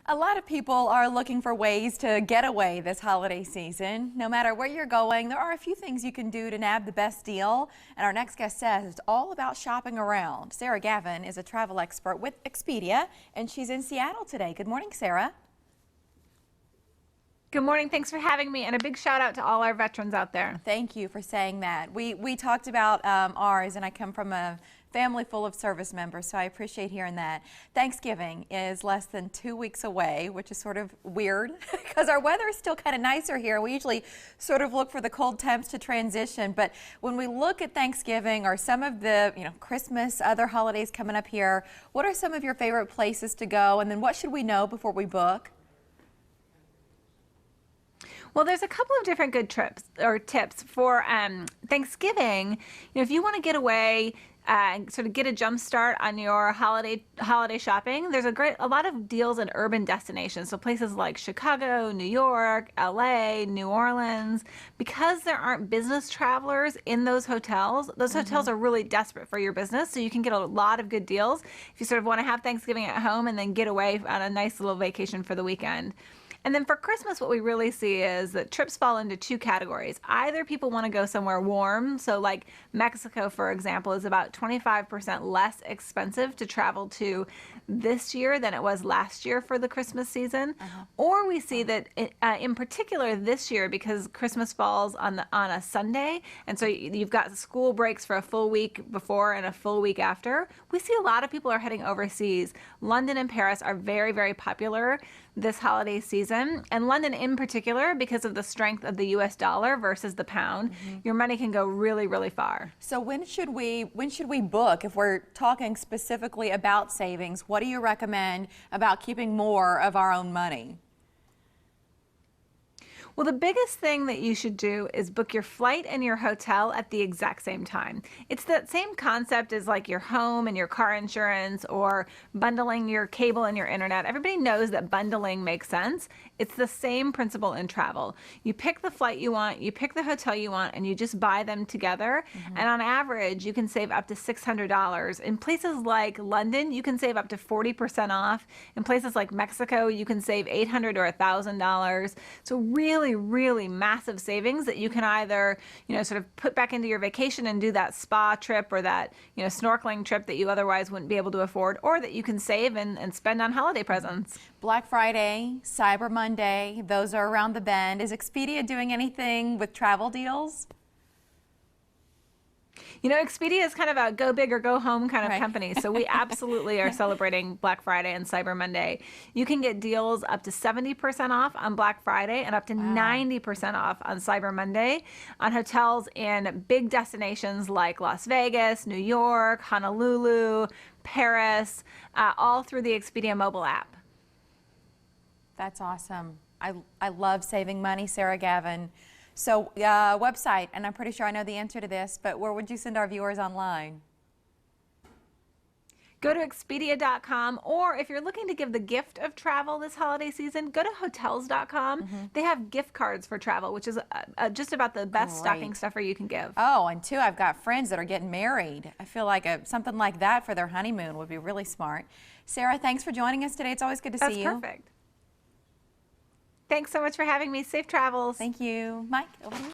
A lot of people are looking for ways to get away this holiday season. No matter where you're going, there are a few things you can do to nab the best deal. And our next guest says it's all about shopping around. Sarah Gavin is a travel expert with Expedia, and she's in Seattle today. Good morning, Sarah. Good morning. Thanks for having me, and a big shout out to all our veterans out there. Thank you for saying that. We talked about ours, and I come from a family full of service members, so I appreciate hearing that. Thanksgiving is less than 2 weeks away, which is sort of weird because our weather is still kind of nicer here. We usually sort of look for the cold temps to transition, but when we look at Thanksgiving or some of the, Christmas, other holidays coming up here, what are some of your favorite places to go, and then what should we know before we book? Well, there's a couple of different good trips or tips for Thanksgiving. If you want to get away and sort of get a jump start on your holiday shopping, there's a lot of deals in urban destinations. So places like Chicago, New York, LA, New Orleans. Because there aren't business travelers in those hotels are really desperate for your business. So you can get a lot of good deals if you sort of want to have Thanksgiving at home and then get away on a nice little vacation for the weekend. And then for Christmas, what we really see is that trips fall into two categories. Either people want to go somewhere warm, so like Mexico, for example, is about 25% less expensive to travel to this year than it was last year for the Christmas season. Or we see that in particular this year, because Christmas falls on a Sunday, and so you've got school breaks for a full week before and a full week after, we see a lot of people are heading overseas. London and Paris are very, very popular this holiday season, and London in particular, because of the strength of the US dollar versus the pound, your money can go really, really far. So when should we book if we're talking specifically about savings? What do you recommend about keeping more of our own money? Well, the biggest thing that you should do is book your flight and your hotel at the exact same time. It's that same concept as like your home and your car insurance or bundling your cable and your internet. Everybody knows that bundling makes sense. It's the same principle in travel. You pick the flight you want, you pick the hotel you want, and you just buy them together. And on average, you can save up to $600. In places like London, you can save up to 40% off. In places like Mexico, you can save $800 or $1,000. So really massive savings that you can either, sort of put back into your vacation and do that spa trip or that, snorkeling trip that you otherwise wouldn't be able to afford, or that you can save and spend on holiday presents. Black Friday, Cyber Monday, those are around the bend. Is Expedia doing anything with travel deals? Expedia is kind of a go big or go home kind of company, so we absolutely are celebrating Black Friday and Cyber Monday. You can get deals up to 70% off on Black Friday and up to 90% off on Cyber Monday on hotels in big destinations like Las Vegas, New York, Honolulu, Paris, all through the Expedia mobile app. That's awesome. I love saving money, Sarah Gavin. So website, and I'm pretty sure I know the answer to this, but where would you send our viewers online? Go to Expedia.com, or if you're looking to give the gift of travel this holiday season, go to Hotels.com. They have gift cards for travel, which is just about the best stocking stuffer you can give. Oh, and two, I've got friends that are getting married. I feel like something like that for their honeymoon would be really smart. Sarah, thanks for joining us today. It's always good to see you. That's perfect. Thanks so much for having me. Safe travels. Thank you. Mike, over to you.